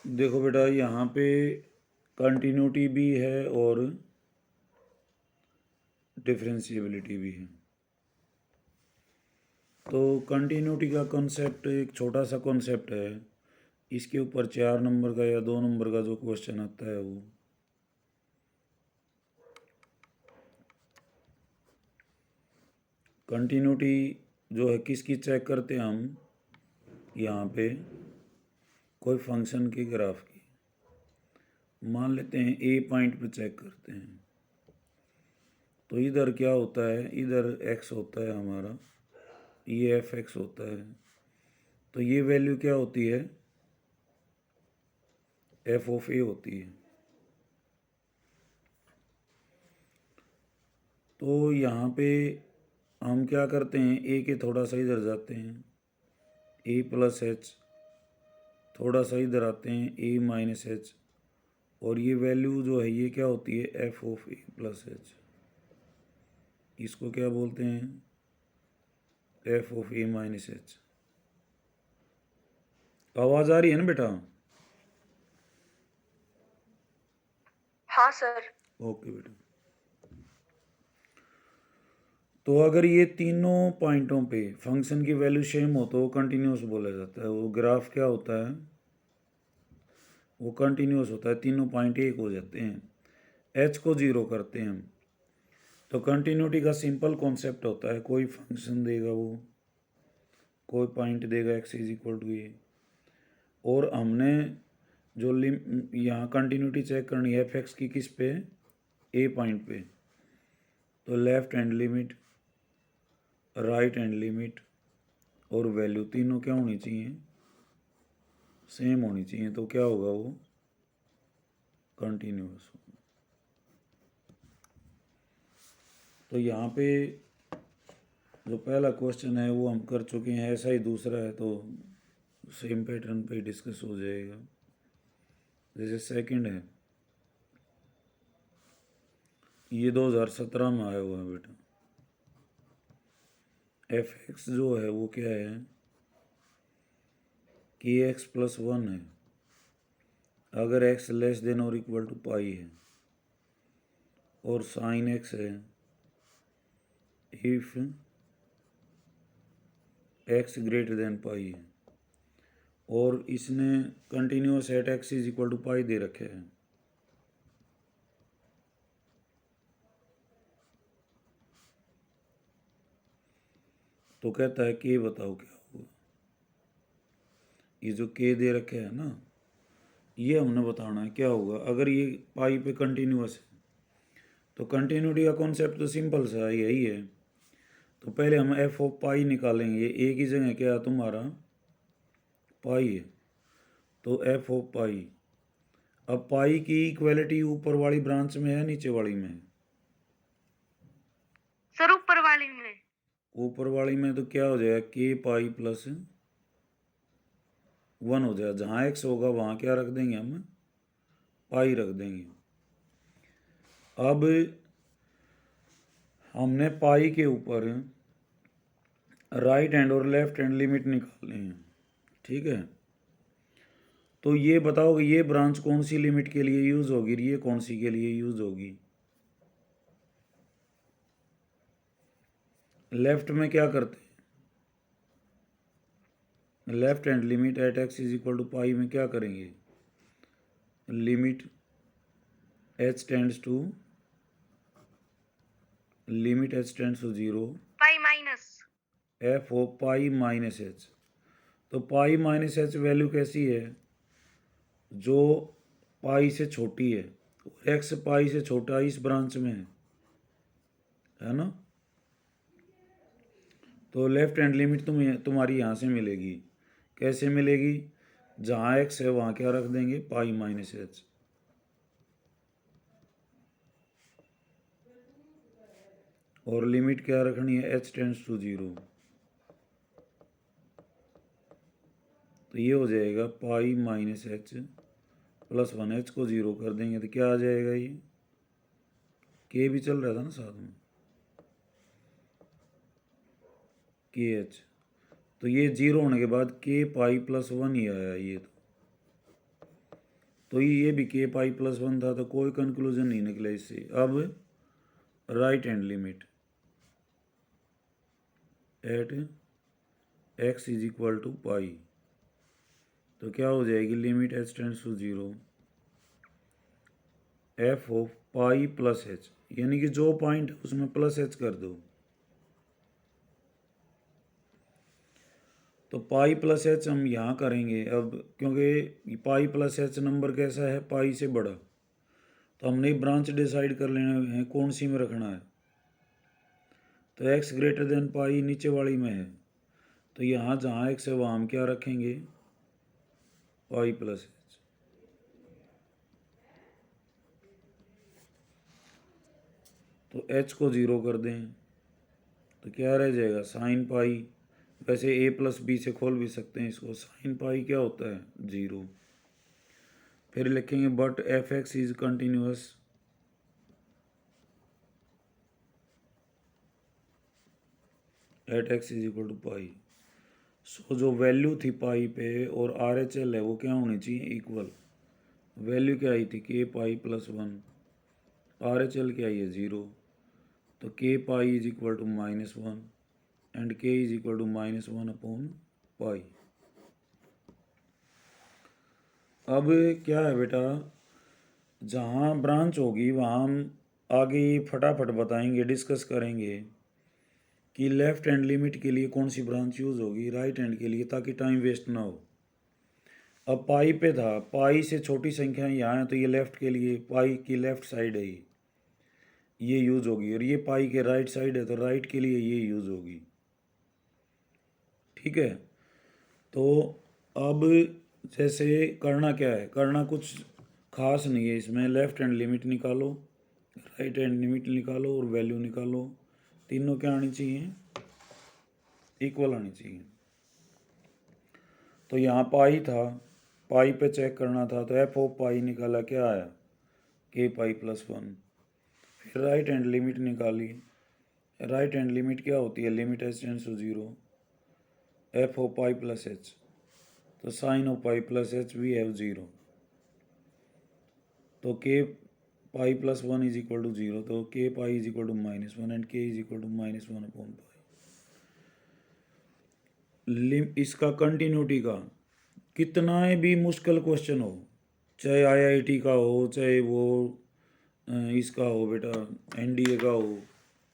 देखो बेटा, यहाँ पे कंटिन्यूटी भी है और डिफरेंशिएबिलिटी भी है। तो कंटिन्यूटी का कॉन्सेप्ट एक छोटा सा कॉन्सेप्ट है। इसके ऊपर 4 नंबर का या 2 नंबर का जो क्वेश्चन आता है वो कंटिन्यूटी जो है किसकी चेक करते हैं हम, यहाँ पे कोई फंक्शन की ग्राफ की मान लेते हैं ए पॉइंट पे चेक करते हैं। तो इधर क्या होता है, इधर एक्स होता है हमारा, ये एफ एक्स होता है। तो ये वैल्यू क्या होती है, एफ ऑफ ए होती है। तो यहाँ पे हम क्या करते हैं, ए के थोड़ा सा इधर जाते हैं, ए प्लस एच, थोड़ा सा इधर आते हैं ए माइनस एच, और ये वैल्यू जो है ये क्या होती है, F of A plus H. इसको क्या बोलते हैं, F of A minus H. आवाज़ आ रही है ना बेटा? हाँ सर। ओके बेटा। तो अगर ये तीनों पॉइंटों पे फंक्शन की वैल्यू सेम हो तो वो कंटिन्यूस बोला जाता है। वो ग्राफ क्या होता है, वो कंटिन्यूस होता है, तीनों पॉइंट एक हो जाते हैं, एच को जीरो करते हैं हम। तो कंटिन्यूटी का सिंपल कॉन्सेप्ट होता है, कोई फंक्शन देगा वो, कोई पॉइंट देगा एक्स इज इक्वल टू ए, और हमने जो यहाँ कंटिन्यूटी चेक करनी है एफ एक्स की किस पे, ए पॉइंट पे। तो left hand limit, right hand limit और वैल्यू तीनों क्या होनी चाहिए, सेम होनी चाहिए। तो क्या होगा, वो कंटिन्यूस। तो यहाँ पे जो पहला क्वेश्चन है वो हम कर चुके हैं, ऐसा ही दूसरा है तो सेम पैटर्न पे डिस्कस हो जाएगा। जैसे सेकंड है, ये 2017 में आया हुआ है बेटा। एफ एक्स जो है वो क्या है, कि एक्स प्लस वन है अगर एक्स लेस देन और इक्वल टू पाई है, और साइन एक्स है if X greater than pi है, और इसने continuous at x is equal to pi दे रखे हैं। तो कहता है के बताओ क्या होगा। ये जो के दे रखे है ना, ये हमने बताना है क्या होगा अगर ये पाई पे कंटिन्यूस है। तो कंटिन्यूटी का कॉन्सेप्ट तो सिंपल सा यही है। तो पहले हम एफ ऑफ पाई निकालेंगे, ए की जगह क्या है तुम्हारा, पाई है, तो एफ ऑफ पाई। अब पाई की इक्वलिटी ऊपर वाली ब्रांच में है नीचे वाली में है? सर ऊपर वाली में। ऊपर वाली में तो क्या हो जाएगा, के पाई प्लस वन हो जाएगा। जहाँ एक्स होगा वहाँ क्या रख देंगे हम, पाई रख देंगे। अब हमने पाई के ऊपर राइट हैंड और लेफ्ट हैंड लिमिट निकालनी है, ठीक है। तो ये बताओ कि ये ब्रांच कौन सी लिमिट के लिए यूज़ होगी, ये कौन सी के लिए यूज़ होगी। लेफ्ट में क्या करते हैं, left hand limit at x is equal to pi में क्या करेंगे, limit H tends to, limit H tends to zero, pi minus F of pi minus H. तो पाई माइनस एच वैल्यू कैसी है, जो पाई से छोटी है, एक्स पाई से छोटा इस ब्रांच में है ना। तो लेफ्ट हैंड लिमिट तुम्हारी यहाँ से मिलेगी। कैसे मिलेगी, जहाँ एक्स है वहाँ क्या रख देंगे, पाई माइनस एच। और लिमिट क्या रखनी है, एच टेंड्स टू जीरो। तो ये हो जाएगा पाई minus H plus one, H को जीरो कर देंगे तो क्या आ जाएगा, ये के भी चल रहा था ना साथ में, के एच। तो ये जीरो होने के बाद के पाई प्लस वन ही आया ये। तो तो ये भी के पाई प्लस वन था, तो कोई कंक्लूजन नहीं निकला इससे। अब right hand limit at x is equal to pi, तो क्या हो जाएगी, limit H tends to zero F of pi plus H, यानी कि जो पॉइंट है उसमें प्लस एच कर दो। तो पाई प्लस एच हम यहाँ करेंगे अब, क्योंकि पाई प्लस एच नंबर कैसा है, पाई से बड़ा, तो हमने ब्रांच डिसाइड कर लेना है कौन सी में रखना है। तो एक्स ग्रेटर देन पाई नीचे वाली में है, तो यहाँ जहाँ एक्स है वहाँ हम क्या रखेंगे, पाई प्लस एच। तो एच को ज़ीरो कर दें तो क्या रह जाएगा, साइन पाई। वैसे ए प्लस बी से खोल भी सकते हैं इसको, साइन पाई क्या होता है, ज़ीरो। फिर लिखेंगे but F X is continuous at x is equal to pi. So जो वैल्यू थी पाई पे और आर एच एल है वो क्या होनी चाहिए, इक्वल। वैल्यू क्या आई थी, K pi plus one, R H L क्या आई है, ज़ीरो। तो K pi is equal to minus one and K is equal to minus one upon pi. अब क्या है बेटा, जहाँ ब्रांच होगी वहाँ हम आगे फटाफट बताएंगे, डिस्कस करेंगे कि लेफ्ट हैंड लिमिट के लिए कौन सी ब्रांच यूज़ होगी, राइट हैंड के लिए, ताकि टाइम वेस्ट ना हो। अब पाई पे था, पाई से छोटी संख्या यहाँ है, तो ये लेफ्ट के लिए, पाई की लेफ्ट साइड है ये यूज़ होगी, और ये पाई के राइट साइड है तो राइट के लिए ये यूज़ होगी। ठीक है, तो अब जैसे करना क्या है, करना कुछ खास नहीं है इसमें। लेफ्ट हैंड लिमिट निकालो, राइट हैंड लिमिट निकालो और वैल्यू निकालो, तीनों क्या आनी चाहिए, इक्वल आनी चाहिए। तो यहाँ पाई था, पाई पे चेक करना था, तो एफ ऑफ पाई निकाला, क्या आया, के पाई प्लस वन। फिर राइट हैंड लिमिट निकाली, राइट हैंड लिमिट क्या होती है, limit H tends to zero F of pi plus H, तो sine of pi plus H we have zero. तो K pi plus one is equal to zero, तो K pi is equal to minus one and K is equal to minus one upon pi. इसका continuity का कितना भी मुश्किल question हो, चाहे IIT का हो, चाहे वो इसका हो बेटा, एनडीए का हो,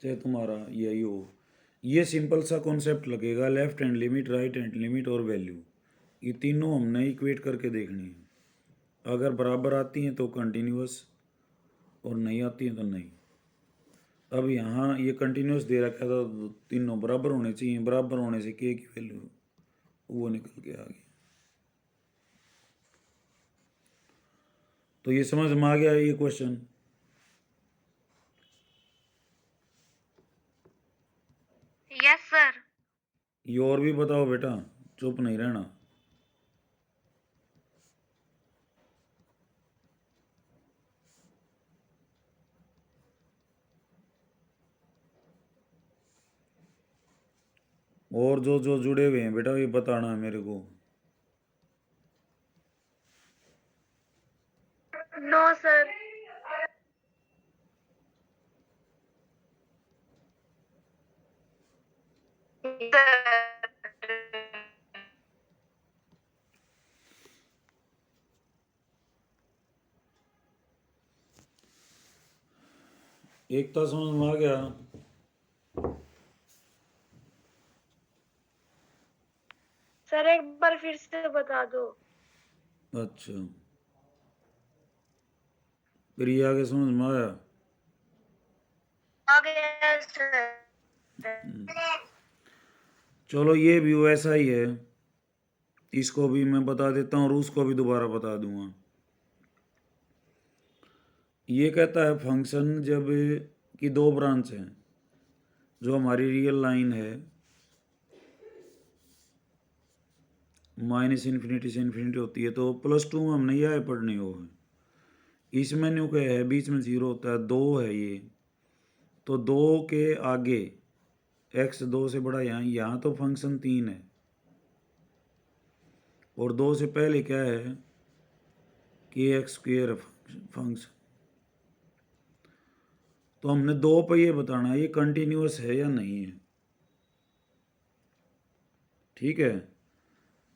चाहे तुम्हारा यही हो, ये सिंपल सा कॉन्सेप्ट लगेगा, left hand limit, right hand limit और वैल्यू, ये तीनों हमने इक्वेट करके देखनी है। अगर बराबर आती हैं तो कंटिन्यूस, और नहीं आती हैं तो नहीं। अब यहाँ ये कंटिन्यूस दे रखा था, तो तीनों बराबर होने चाहिए, बराबर होने से के की वैल्यू वो निकल के आ गई। तो ये समझ में आ गया ये क्वेश्चन। Yes sir. ये और भी बताओ बेटा, चुप नहीं रहना। और जो जो जुड़े हुए हैं बेटा ये बताना है मेरे को। No sir. एकता समझ में आ गया। सर एक बार फिर से बता दो। अच्छा, फिर ये आगे समझ में आया। आ गया सर। चलो ये भी वैसा ही है, इसको भी मैं बता देता हूँ और उसको भी दोबारा बता दूंगा। ये कहता है फंक्शन जब कि दो ब्रांच हैं, जो हमारी रियल लाइन है माइनस इन्फिनिटी से इन्फिनिटी होती है, तो प्लस टू में हमने यह पढ़नी हो है। इसमें न्यू क्या है, बीच में जीरो होता है, दो है ये, तो दो के आगे एक्स दो से बड़ा, यहाँ तो फंक्शन तीन है, और दो से पहले क्या है, के एक्स स्क्वेयर फंक्शन। तो हमने दो पे ये बताना है ये कंटिन्यूस है या नहीं है, ठीक है।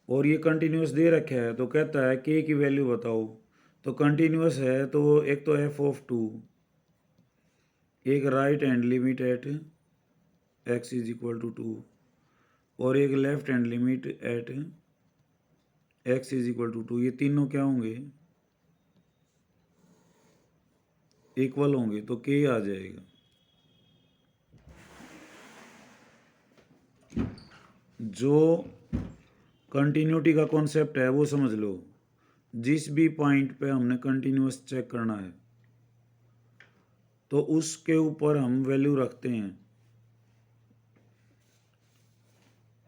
और ये कंटिन्यूस दे रखा है तो कहता है के की वैल्यू बताओ। तो कंटिन्यूस है तो एक तो एफ ऑफ टू, एक right hand limit at x is equal to two, और एक left hand limit at x is equal to two. ये तीनों क्या होंगे, इक्वल होंगे, तो के आ जाएगा। जो कंटिन्यूटी का कॉन्सेप्ट है वो समझ लो। जिस भी पॉइंट पे हमने कंटिन्यूस चेक करना है तो उसके ऊपर हम वैल्यू रखते हैं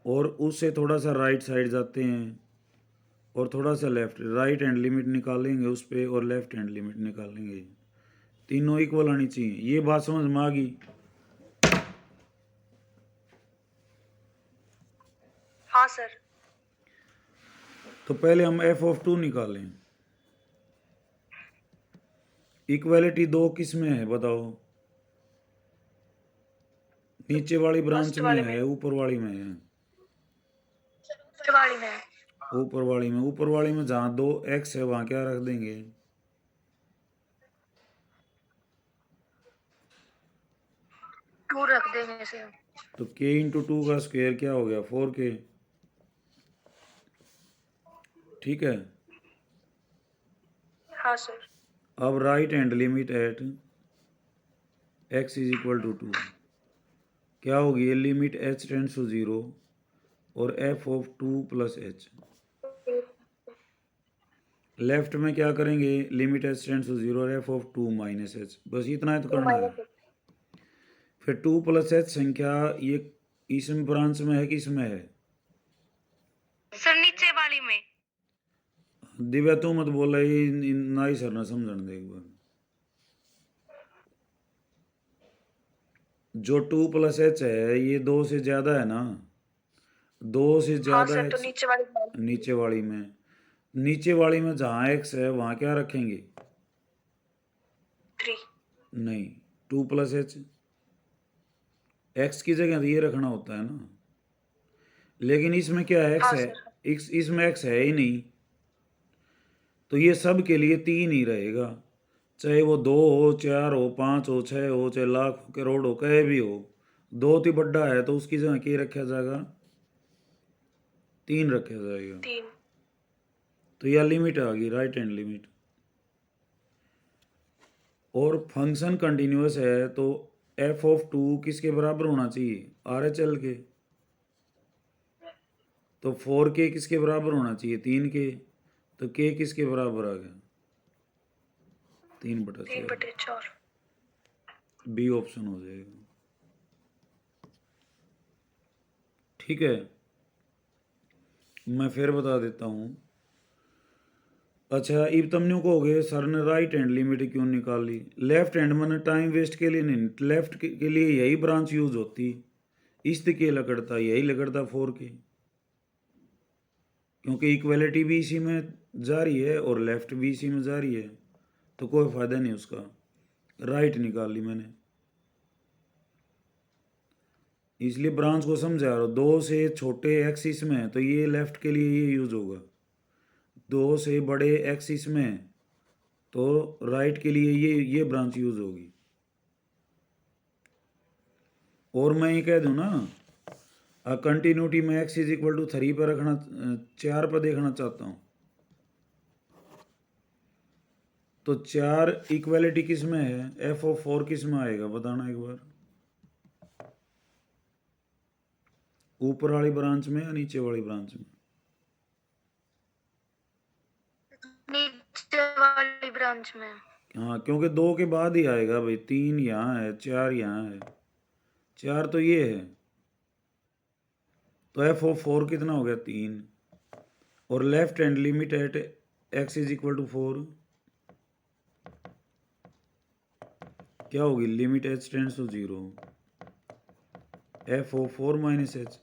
और उससे थोड़ा सा राइट साइड जाते हैं और थोड़ा सा लेफ्ट, राइट हैंड लिमिट निकालेंगे उस पर और लेफ्ट हैंड लिमिट निकालेंगे। तीनों इक्वल आनी चाहिए। ये बात समझ में आ गई? हाँ सर। तो पहले हम एफ ऑफ टू निकालें। इक्वालिटी दो किस में है बताओ? नीचे वाली ब्रांच फर्स्ट में वाले है, में। ऊपर वाली में है? ऊपर वाली में है। ऊपर वाली में। ऊपर वाली में जहाँ दो एक्स है वहाँ क्या रख देंगे? टू रख देंगे इसे। तो के इंटू टू का स्क्वायर क्या हो गया? 4k, ठीक है। हाँ सर। अब right hand limit at x is equal to two क्या होगी? ये limit H tends to zero और F of two plus H. Left में क्या करेंगे? Limit H tends to zero और F of two minus H. बस इतना है तो टू करना है। माइनस। फिर टू प्लस एच संख्या ये इस ब्रांच में है कि इसमें है? सर नीचे वाली में। दिव्या तू मत बोल रही, ना ही सर ना समझने दे एक बार। जो टू प्लस एच है ये दो से ज्यादा है ना, दो से हाँ ज्यादा सर, तो एक्स नीचे वाली में। नीचे वाली में। नीचे वाली में जहाँ एक्स है वहाँ क्या रखेंगे? थ्री। नहीं, टू प्लस एच। एक्स की जगह तो ये रखना होता है ना, लेकिन इसमें क्या है? एक्स हाँ है। सर। इसमें एक्स है ही नहीं, तो ये सब के लिए तीन ही रहेगा। चाहे वो दो हो, चार हो, पाँच हो, छः हो, चाहे लाख हो, करोड़ हो, कहे भी हो। दो तो बड्डा है तो उसकी जगह क्या रखा जाएगा? तीन रखा जाएगा। तीन। तो यह लिमिट आ गई, राइट हैंड लिमिट। और फंक्शन कंटिन्यूस है तो एफ ऑफ टू किसके बराबर होना चाहिए? आर एच एल के। तो 4k किसके बराबर होना चाहिए? 3k। तो k किसके बराबर आ गया? 3/4। 3/4। बी ऑप्शन हो जाएगा, ठीक है। मैं फिर बता देता हूँ। अच्छा, इब तुमने कहोगे सर ने राइट हैंड लिमिट क्यों निकाली? लेफ्ट हैंड मैंने टाइम वेस्ट के लिए नहीं, लेफ्ट के लिए यही ब्रांच यूज होती। इस्त के लगड़ता यही लगड़ता 4k, क्योंकि इक्वलिटी भी इसी में जा रही है और लेफ्ट भी इसी में जा रही है, तो कोई फायदा नहीं उसका। राइट निकाल ली मैंने, इसलिए ब्रांच को समझा रहा हूँ। दो से छोटे एक्सिस में है तो ये लेफ्ट के लिए ये यूज होगा, दो से बड़े एक्सिस में है तो राइट के लिए ये ब्रांच यूज होगी। और मैं ये कह दूँ ना, कंटिन्यूटी में एक्स इज इक्वल टू 3 पर रखना, 4 पर देखना चाहता हूँ। तो 4 इक्वलिटी किस में है? एफ ऑफ 4 किस में आएगा बताना एक बार? ऊपर वाली ब्रांच में या नीचे वाली ब्रांच में? नीचे वाली ब्रांच में। हाँ, क्योंकि दो के बाद ही आएगा भाई। 3 यहाँ है, 4 यहाँ है, 4 तो ये है। तो एफ ऑफ 4 कितना हो गया? 3। और left hand limit at x is equal to 4 क्या होगी? Limit H tends to zero F of 4 minus h.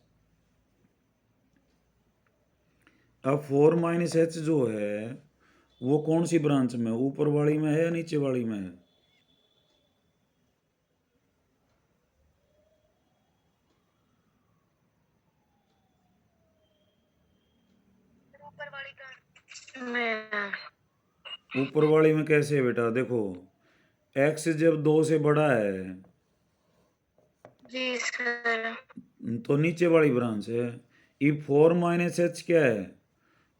अब 4 माइनस एच जो है वो कौन सी ब्रांच में, ऊपर वाली में है या नीचे वाली में है? ऊपर वाली का मैं। ऊपर वाली में कैसे है बेटा, देखो एक्स जब 2 से बड़ा है जी सर। तो नीचे वाली ब्रांच है। ये 4 - h क्या है,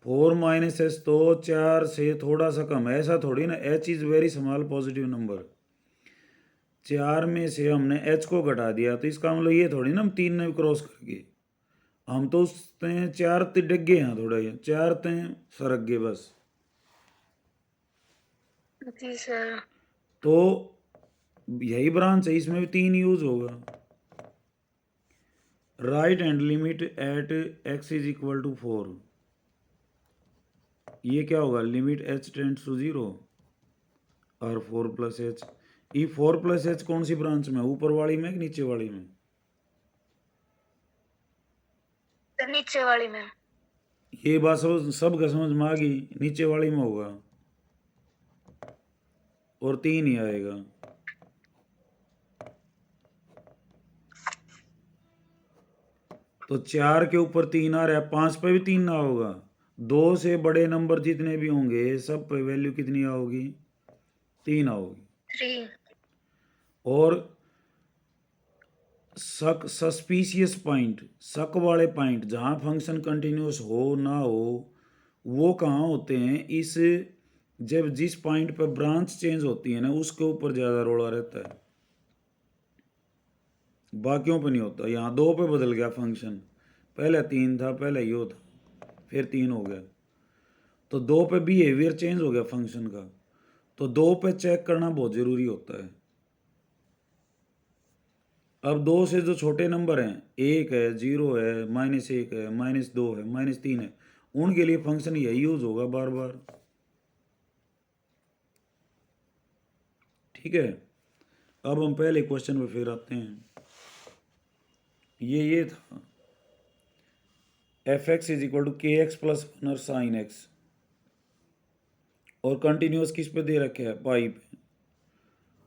4 - h तो 4 से थोड़ा सा कम है, ऐसा थोड़ी ना, h is very small positive number. 4 में से हमने h को घटा दिया तो इसका मतलब ये थोड़ी ना हम 3 ने क्रॉस करके, हम तो उसते 4 ते डिग गए हैं, थोड़ा 4 ते सरक गए बस। जी सर। तो यही ब्रांच है, इसमें भी 3 यूज होगा। Right hand limit at x is equal to 4, ये क्या होगा, लिमिट h टेंड्स टू 0 और 4 + h। ये 4 + h कौन सी ब्रांच में, ऊपर वाली में कि नीचे वाली में? सर नीचे वाली में। ये बात सब समझ में आ गई, नीचे वाली में होगा और 3 ही आएगा। तो 4 के ऊपर 3 आ रहा है, 5 पे भी 3 ना होगा। 2 से बड़े नंबर जितने भी होंगे सब पे वैल्यू कितनी आओगी, 3 आओगी। 3। और सस्पिशियस पॉइंट, शक वाले पॉइंट जहाँ फंक्शन कंटिन्यूस हो ना हो, वो कहाँ होते हैं, इस जब जिस पॉइंट पर ब्रांच चेंज होती है ना उसके ऊपर ज़्यादा रोड़ा रहता है, बाकियों पे नहीं होता। यहाँ 2 पे बदल गया फंक्शन, पहले 3 था, पहले यो था, फिर 3 हो गया, तो 2 पे बिहेवियर चेंज हो गया फंक्शन का, तो 2 पे चेक करना बहुत ज़रूरी होता है। अब 2 से जो छोटे नंबर हैं, 1 है, 0 है, -1 है, -2 है, -3 है, उनके लिए फंक्शन यही यूज होगा बार बार। ठीक है, अब हम पहले क्वेश्चन पे फिर आते हैं। ये था f(x) is equal to kx + 1 और sin x, और कंटिन्यूस किस पे दे रखे है, पाई पे।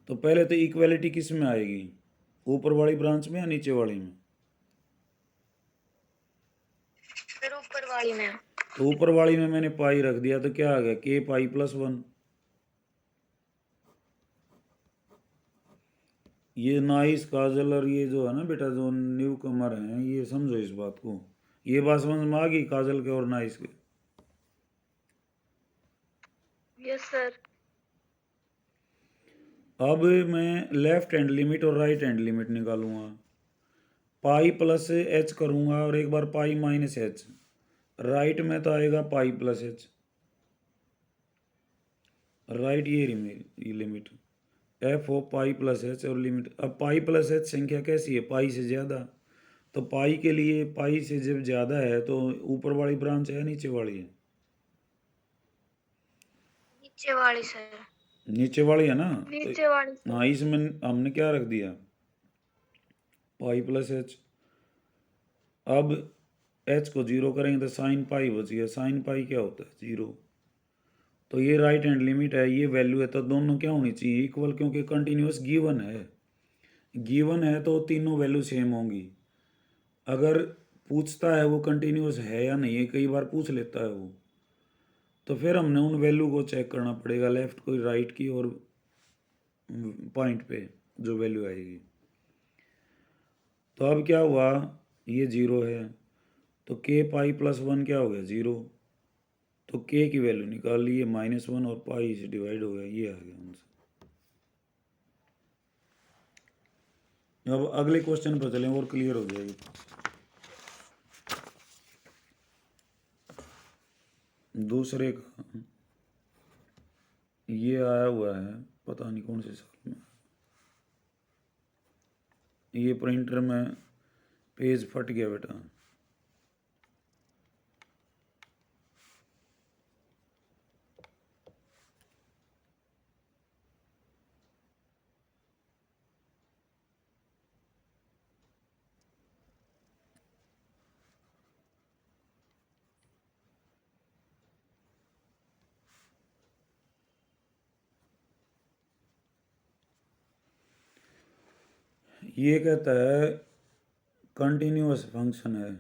तो पहले तो इक्वलिटी किस में आएगी, ऊपर वाली ब्रांच में या नीचे वाली में? फिर ऊपर वाली में। तो ऊपर वाली में मैंने पाई रख दिया तो क्या आ गया, k पाई + 1। ये नाइस काजल और ये जो है ना बेटा जो न्यू कमर हैं, ये समझो इस बात को, ये बात समझ में आ गई काजल के और नाइस के। Yes sir. अब मैं लेफ्ट हैंड लिमिट और राइट हैंड लिमिट निकालूंगा। पाई + h करूंगा और एक बार पाई -h, राइट में तो आएगा पाई + h, राइट ये लिमिट f हो पाई + h और लिमिट। अब पाई + h संख्या कैसी है, पाई से ज़्यादा, तो पाई के लिए पाई से जब ज़्यादा है तो ऊपर वाली ब्रांच है नीचे वाली है, नीचे वाली सर। नीचे वाली है ना। तो नीचे वाली हाँ, सर। इसमें हमने क्या रख दिया, पाई + h। अब h को 0 करेंगे तो साइन पाई बच गया, साइन पाई क्या होता है, 0। तो ये राइट हैंड लिमिट है, ये वैल्यू है, तो दोनों क्या होनी चाहिए, इक्वल, क्योंकि कंटिन्यूस गिवन है। गिवन है तो तीनों वैल्यू सेम होंगी। अगर पूछता है वो कंटिन्यूस है या नहीं है, कई बार पूछ लेता है वो, तो फिर हमने उन वैल्यू को चेक करना पड़ेगा, लेफ्ट को राइट की, और पॉइंट पे जो वैल्यू आएगी। तो अब क्या हुआ, ये 0 है, तो k पाई + 1 क्या हो गया, 0। तो k की वैल्यू निकाल ली, -1 और पाई से डिवाइड हो गया, ये आ गया आंसर। अब अगले क्वेश्चन पर चलें और क्लियर हो जाएगी। दूसरे का ये आया हुआ है, पता नहीं कौन से साल में, ये प्रिंटर में पेज फट गया बेटा। ये कहता है कंटिन्यूअस फंक्शन है।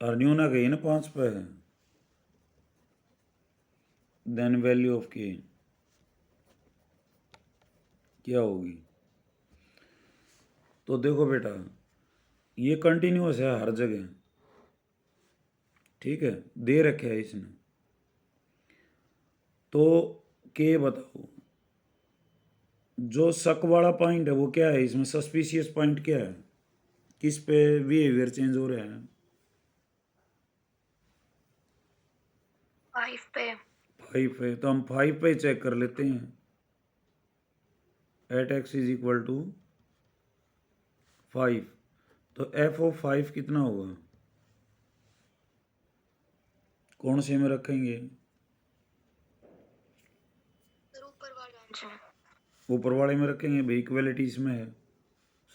और न्यू ना कही ना 5 पे है, देन वैल्यू ऑफ के क्या होगी। तो देखो बेटा, ये कंटिन्यूअस है हर जगह, ठीक है, दे रखे है इसने। तो के बताओ, जो शक वाला पॉइंट है वो क्या है इसमें, सस्पिशियस पॉइंट क्या है, किस पे बिहेवियर चेंज हो रहा है। 5 पे। 5 है, तो हम 5 पे चेक कर लेते हैं। At x is equal to 5, तो एफ ऑफ 5 कितना होगा, कौन से में रखेंगे, ऊपर वाला आंसर। ऊपर वाले में रखेंगे भाई, इक्वलिटी इसमें है,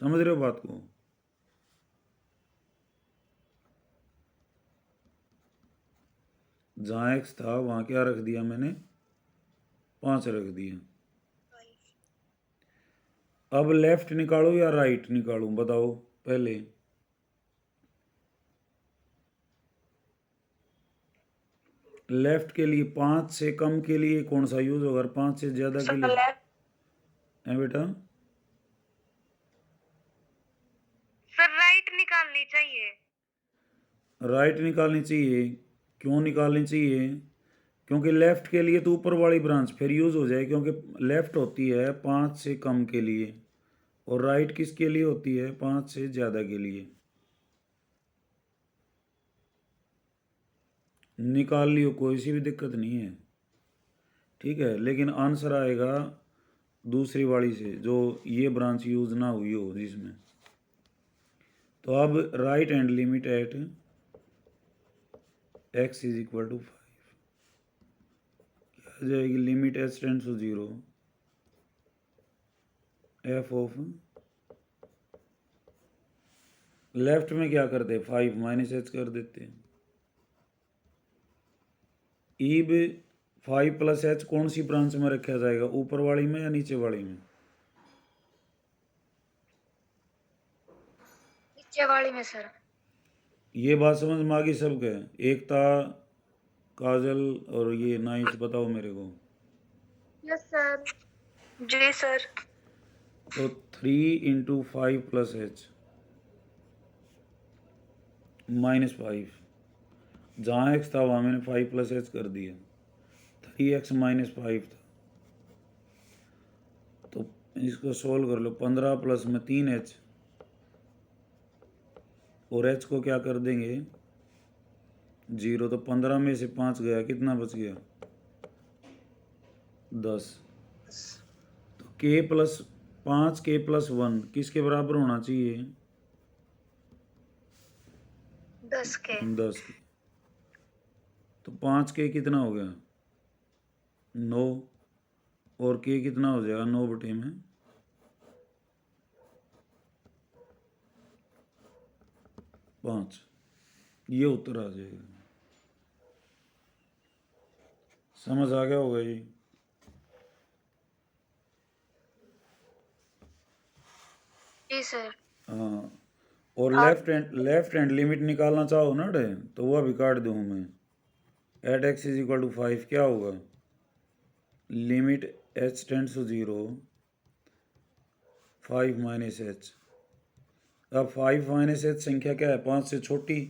समझ रहे हो बात को। जहाँ एक्स था वहाँ क्या रख दिया मैंने, 5 रख दिया। अब लेफ्ट निकालो या राइट निकालूं बताओ पहले। लेफ्ट के लिए 5 से कम के लिए कौन सा यूज होगा, 5 से ज्यादा के लिए लेफ्ट। है बेटा, सर राइट निकालनी चाहिए। राइट निकालनी चाहिए। क्यों निकालनी चाहिए, क्योंकि लेफ्ट के लिए तो ऊपर वाली ब्रांच फिर यूज हो जाए, क्योंकि लेफ्ट होती है 5 से कम के लिए और राइट किसके लिए होती है, 5 से ज़्यादा के लिए। निकाल लियो, कोई सी भी दिक्कत नहीं है, ठीक है, लेकिन आंसर आएगा दूसरी वाली से जो ये ब्रांच यूज ना हुई हो जिसमें। तो अब right hand limit at x is equal to 5 क्या आ जाएगी, limit H tends to 0 f of, left में क्या करते 5 माइनस एच कर देते हैं। ईब 5 प्लस एच कौन सी ब्रांच में रखा जाएगा, ऊपर वाली में या नीचे वाली में, नीचे वाली में सर। ये बात समझ में आ गई सबके, एकता, काजल और ये नाइस, बताओ मेरे को। Yes sir. जी सर। तो 3 × 5 प्लस एच -5, जहाँ एक्स था वहाँ मैंने 5 प्लस एच कर दिया, 3x -5 था। तो इसको सोल्व कर लो, 15 प्लस में 3h और h को क्या कर देंगे 0, तो 15 में से 5 गया, कितना बच गया 10। तो k प्लस 5k + 1 किसके बराबर होना चाहिए, 10 के। 10 के। तो 5k कितना हो गया 9, और k कितना हो जाएगा 9 बटे में 5, ये उत्तर आ जाएगा। समझ आ गया होगा जी। जी सर। हाँ, और आप लेफ्ट हैंड लिमिट निकालना चाहो ना डे, तो वह भी काट दूँ मैं। At x is equal to 5 क्या होगा, limit h tends to 0 5 minus h. अब 5 माइनस एच संख्या क्या है, 5 से छोटी,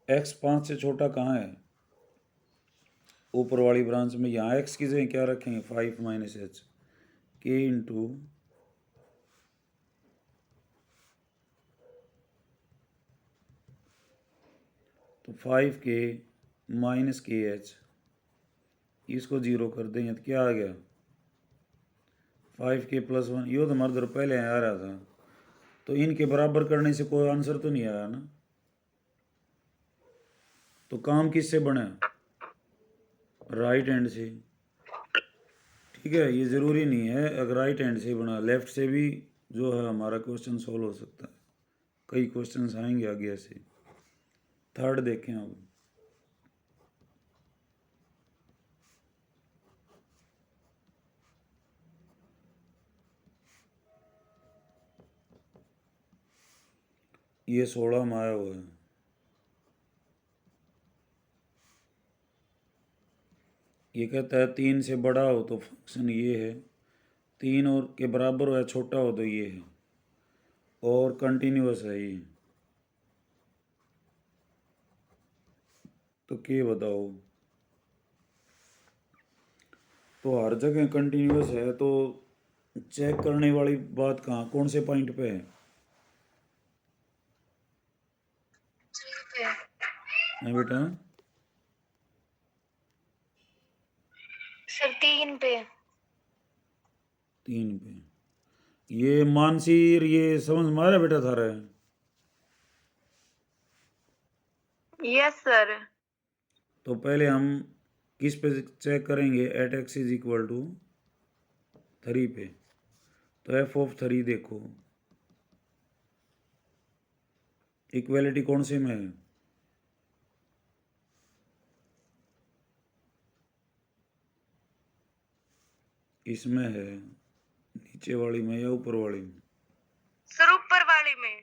x 5 से छोटा कहाँ है, ऊपर वाली ब्रांच में। यहाँ x की जगह क्या रखेंगे 5 माइनस एच, के इंटू तो 5k माइनस के एच, इसको 0 कर देंगे तो क्या आ गया 5k + 1, ये तो हमारे उधर पहले आ रहा था। तो इनके बराबर करने से कोई आंसर तो नहीं आया ना, तो काम किससे बना, राइट हैंड से, ठीक है। ये ज़रूरी नहीं है अगर राइट हैंड से बना, लेफ्ट से भी जो है हमारा क्वेश्चन सोल्व हो सकता है, कई क्वेश्चंस आएंगे आगे ऐसे। थर्ड देखें अब। ये 16 में आया हुआ है। ये कहता है 3 से बड़ा हो तो फंक्शन ये है, 3 और के बराबर हो या छोटा हो तो ये है, और कंटिन्यूस है ये। तो क्या बताओ। तो हर जगह कंटिन्यूस है तो चेक करने वाली बात कहाँ, कौन से पॉइंट पे है? 3 पे। है बेटा? सर 3 पे। 3 पे। ये मानसीर ये समझ में आ रहा है बेटा थारा है? Yes sir. तो पहले हम किस पे चेक करेंगे? At x is equal to 3 पे। तो एफ ऑफ 3 देखो, इक्वेलिटी कौन से में है? इसमें है, नीचे वाली में या ऊपर वाली में? सर ऊपर वाली में।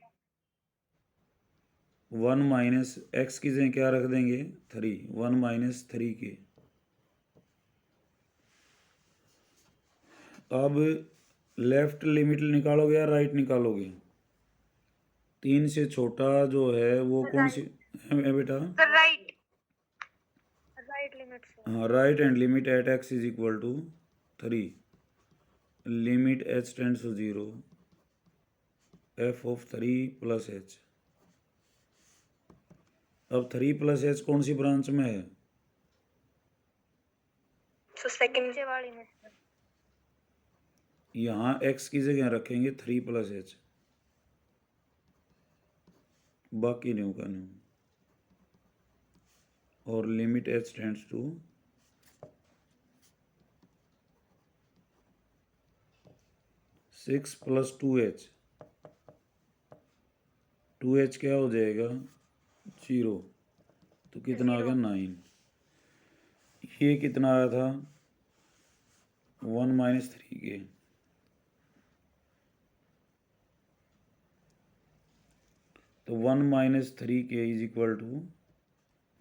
1 माइनस एक्स की जगह क्या रख देंगे? 3। 1 माइनस 3 के। अब लेफ्ट लिमिट निकालोगे या राइट निकालोगे? 3 से छोटा जो है वो कौन सी है बेटा? Sir right. राइट लिमिट से। हाँ, right and limit at x is equal to 3, limit H tends to 0, f of 3 plus h. अब 3 प्लस एच कौन सी ब्रांच में है? तो सेकंड वाली में। यहाँ एक्स की जगह रखेंगे 3 प्लस एच, बाकी न्यू का न्यू, और limit H tends to 6 plus 2h। 2h क्या हो जाएगा? 0। तो कितना आ गया? 9। ये कितना आया था? 1 माइनस 3 के। तो 1 minus 3 k is equal to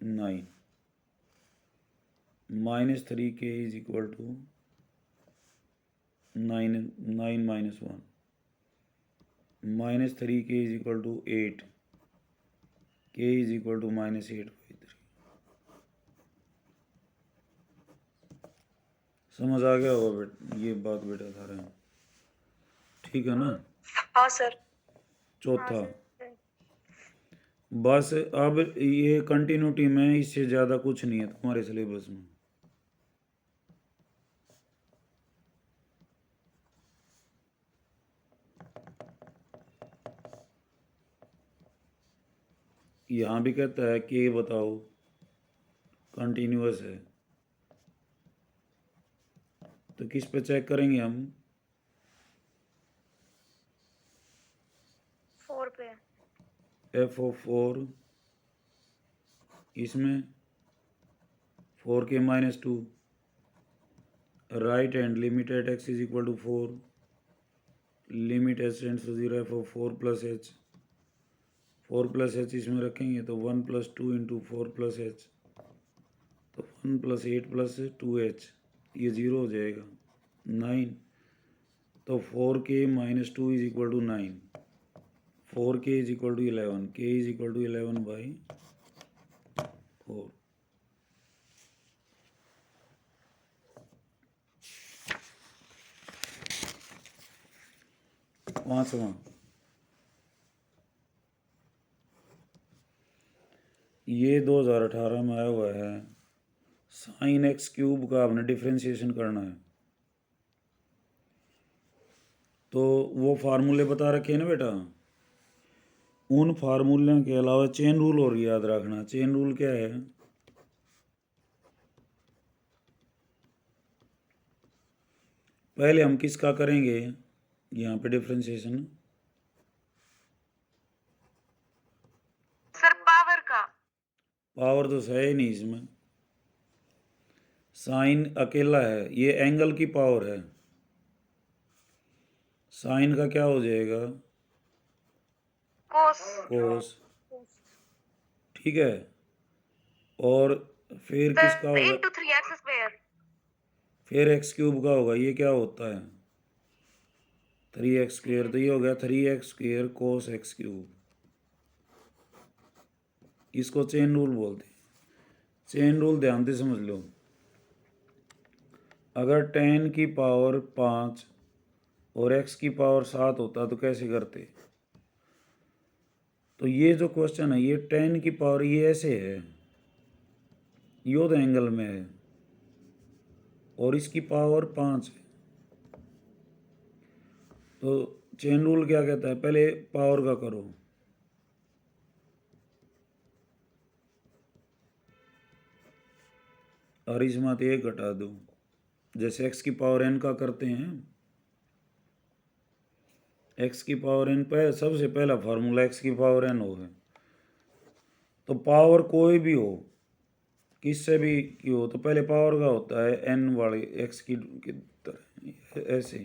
9, minus 3 k is equal to 9, 9 minus 1, minus 3 k is equal to 8, के इज इक्वल टू माइनस 8/3। समझ आ गया होगा ये बात बेटा थारा? ठीक है ना? हाँ सर। चौथा, बस अब ये कंटिन्यूटी में इससे ज़्यादा कुछ नहीं है तुम्हारे सिलेबस में। यहाँ भी कहता है कि बताओ कंटिन्यूअस है, तो किस पे चेक करेंगे हम? 4 पे। एफ ऑफ 4, इसमें 4 k minus 2, right hand limit at x is equal to 4, limit H tends to 0, f of 4 plus h. 4 plus h इसमें रखेंगे तो 1 प्लस 2 इंटू 4 प्लस एच, तो 1 प्लस 8 प्लस 2h, ये 0 हो जाएगा। 9, तो 4k minus 2 is equal to 9, 4k is equal to 11, k is equal to 11/4। पांचवा, ये 2018 में आया हुआ है, साइन एक्स क्यूब का आपने डिफ्रेंशिएशन करना है। तो वो फार्मूले बता रखे हैं ना बेटा, उन फार्मूलों के अलावा चेन रूल और याद रखना। चेन रूल क्या है? पहले हम किसका करेंगे यहाँ पे डिफ्रेंशिएशन? सर पावर का। पावर तो है ही नहीं इसमें, साइन अकेला है, ये एंगल की पावर है। साइन का क्या हो जाएगा, कोस कोस, ठीक है। और फिर किसका होगा, इंटू 3x²। फिर एक्स क्यूब का होगा, ये क्या होता है 3x², तो ये हो गया 3x² कोस एक्स क्यूब। इसको चेन रूल बोलते हैं। चेन रूल ध्यान से समझ लो, अगर 10 की पावर 5 और x की पावर 7 होता तो कैसे करते। तो ये जो क्वेश्चन है, ये 10 की पावर ये ऐसे है, योद एंगल में है, और इसकी पावर 5 है। तो चेन रूल क्या कहता है, पहले पावर का करो, और इसमें तो एक घटा दो, जैसे x की पावर n का करते हैं। x की पावर n पे सबसे पहला फार्मूला x की पावर n हो है। तो पावर कोई भी हो, किससे भी की हो, तो पहले पावर का होता है n वाले x की तरह ऐसे,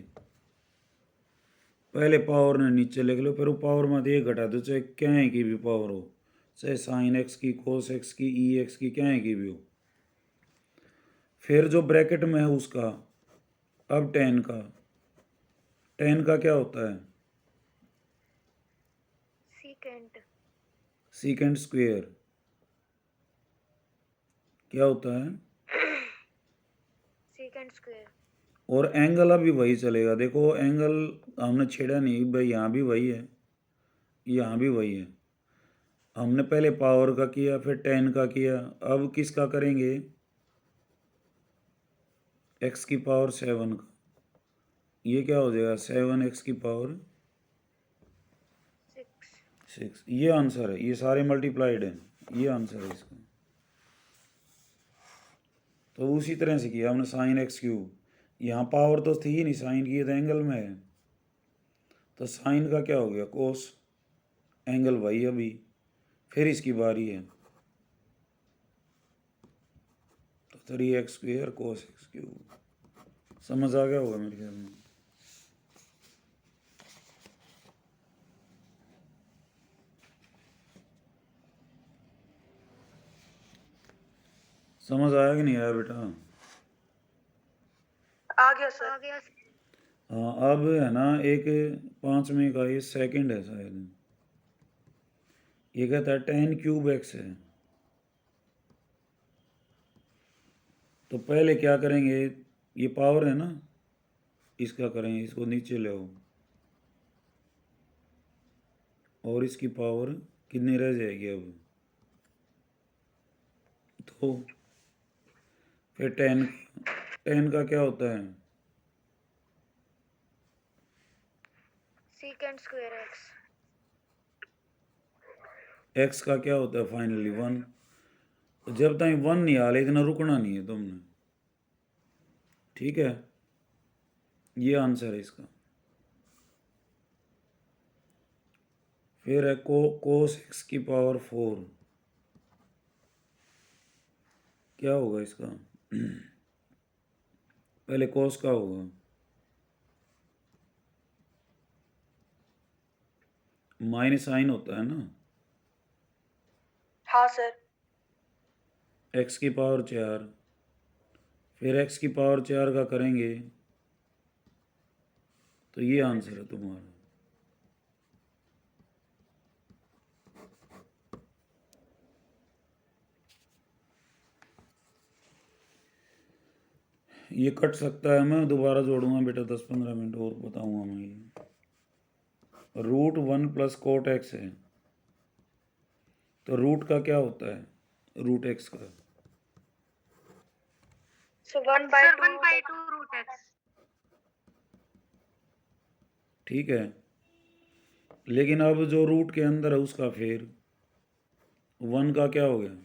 पहले पावर ने नीचे लिख लो, फिर वो पावर में एक घटा दो, चाहे क्या है की भी पावर हो, चाहे साइन x की, कोस x की, ई x की, क्या है की भी हो। फिर जो ब्रैकेट में है उसका, अब 10 का क्या होता है, सीकेंट सीकेंड स्क्वेयर, क्या होता है, सीकेंट²। और एंगल अभी वही चलेगा। देखो एंगल हमने छेड़ा नहीं भाई, यहाँ भी वही है, यहाँ भी वही है। हमने पहले पावर का किया, फिर 10 का किया, अब किसका करेंगे, x की पावर 7 का। ये क्या हो जाएगा, 7x की पावर 6। ये आंसर है, ये सारे मल्टीप्लाइड हैं, ये आंसर है इसका। तो उसी तरह से किया हमने साइन एक्स क्यूब, यहाँ पावर तो थी ही नहीं, साइन की तो एंगल में है, तो साइन का क्या हो गया, कोस, एंगल वही अभी, फिर इसकी बारी है, तो 3x² कोस एक्स क्यूब। समझ आ गया होगा मेरे ख्याल में। समझ आया कि नहीं आया बेटा। आ गया सर। हाँ, अब है ना एक 5वें का ये सेकंड है शायद, ये कहता है 10³ है। तो पहले क्या करेंगे, ये पावर है ना, इसका करेंगे, इसको नीचे ले आओ, और इसकी पावर कितनी रह जाएगी अब, तो फिर 10 का क्या होता है, सीकेंट²x। x का क्या होता है फाइनली 1। तो जब तक 1 नहीं आ, इतना रुकना नहीं है तुमने, ठीक है। ये आंसर है इसका। फिर है कोस x की पावर 4, क्या होगा इसका पहले कोस का होगा, माइनस साइन होता है ना, हाँ सर। x की पावर 4, फिर x की पावर 4 का करेंगे, तो ये आंसर है तुम्हारा। ये कट सकता है, मैं दोबारा जोड़ूंगा बेटा, 10-15 मिनट और बताऊंगा मैं। ये √1 + cot x है, तो रूट का क्या होता है, रूट x का, सो 1/2 रूट एक्स। ठीक है। लेकिन अब जो रूट के अंदर है उसका फिर 1 का क्या हो गया,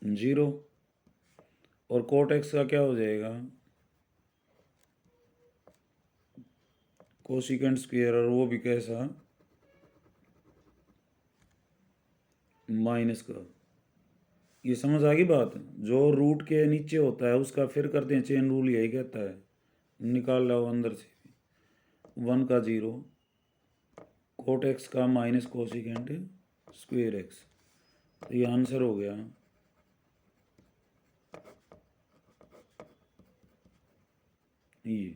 0, और cot x का क्या हो जाएगा, कोसिकेंट स्क्वायर, और वो भी कैसा, माइनस का। ये समझ आ गई बात? जो रूट के नीचे होता है उसका फिर करते हैं चेन रूल, यही कहता है। निकाल लाओ अंदर से भी। 1 का 0, कोट एक्स का माइनस कोसिकेंट स्क्वेयर एक्स। तो ये आंसर हो गया। ये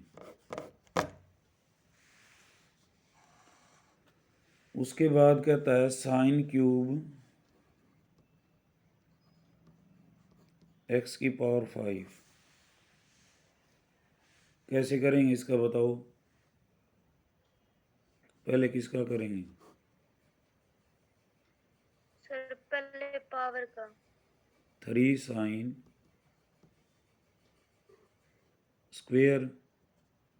उसके बाद कहता है साइन क्यूब एक्स की पावर 5। कैसे करेंगे इसका बताओ? पहले किसका करेंगे? सर पहले पावर का। 3 साइन स्क्वेयर,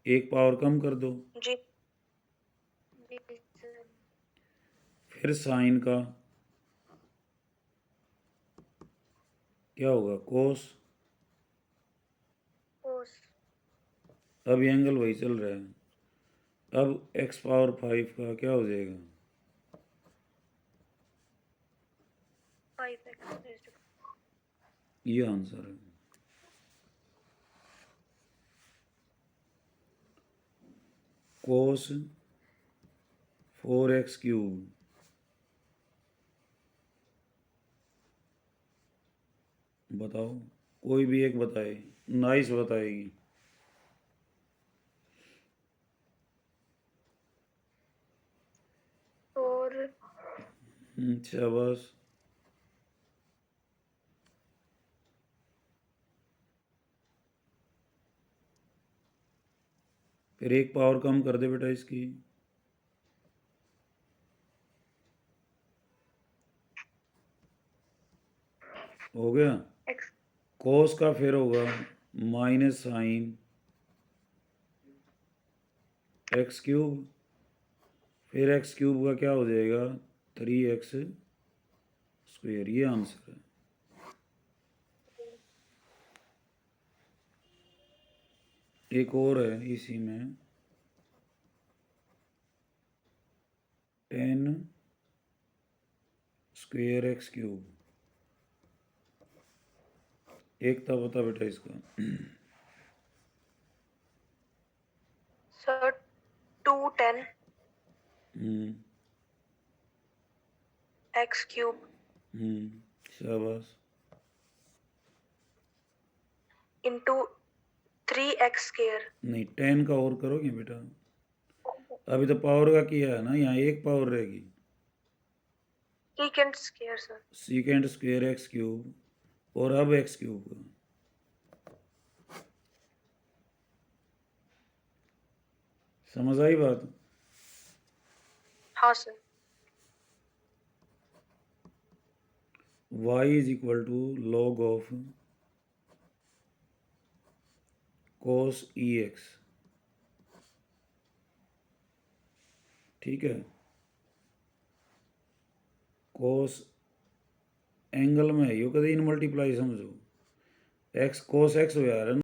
एक पावर कम कर दो, जी जी सर। फिर साइन का क्या होगा? कोस। कोस। अब ये एंगल वही चल रहा है। अब एक्स पावर 5 का क्या हो जाएगा? 5x। ये आंसर है। कोस 4x क्यूब। बताओ, कोई भी एक बताए, नाइस बताएगी। और शाबाश। फिर एक पावर कम कर दे बेटा इसकी। हो गया। x। कोस का फिर होगा माइनस साइन एक्स क्यूब, फिर एक्स क्यूब का क्या हो जाएगा? 3x square. ये आंसर है। एक और है इसी में, 10 स्क्वेयर एक्स क्यूब। एक था बता बेटा इसका। सर 210 हम्म x क्यूब शाबाश। Into 3x square. नहीं, 10 का और करोगे बेटा? अभी तो पावर का किया है ना, यहाँ एक पावर रहेगी। Secant square sir. Secant square x cube, और अब एक्स क्यूब का। समझ आई बात? हाँ sir. y is equal to log of cos e x. ठीक है, कोस एंगल में है यो, कभी इन मल्टीप्लाई समझो। एक्स कोस एक्स हो यार।